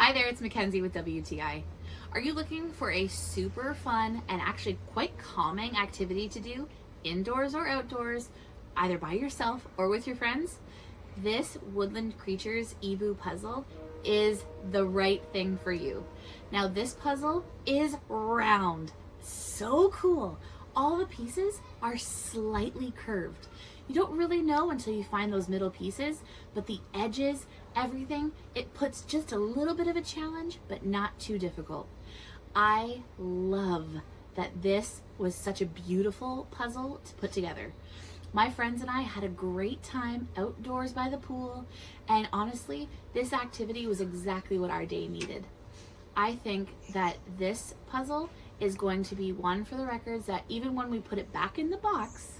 Hi there, it's Mackenzie with WTI. Are you looking for a super fun and actually quite calming activity to do indoors or outdoors, either by yourself or with your friends? This Woodland Creatures eeBoo puzzle is the right thing for you. Now this puzzle is round. So cool. All the pieces are slightly curved. You don't really know until you find those middle pieces, but the edges, everything, it puts just a little bit of a challenge, but not too difficult. I love that this was such a beautiful puzzle to put together. My friends and I had a great time outdoors by the pool, and honestly, this activity was exactly what our day needed. I think that this puzzle is going to be one for the records that even when we put it back in the box,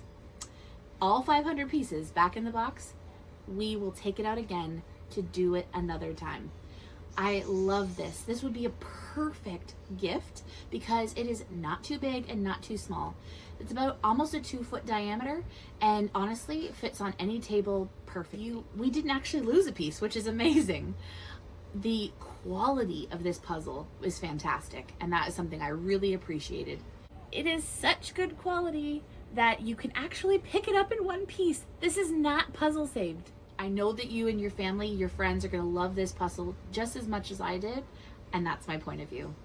all 500 pieces back in the box, we will take it out again to do it another time. I love this. This would be a perfect gift because it is not too big and not too small. It's about almost a 2-foot diameter, and honestly, it fits on any table perfect. We didn't actually lose a piece, which is amazing. The quality of this puzzle is fantastic, and that is something I really appreciated. It is such good quality that you can actually pick it up in one piece. This is not puzzle saved. I know that you and your family, your friends are gonna love this puzzle just as much as I did, and that's my point of view.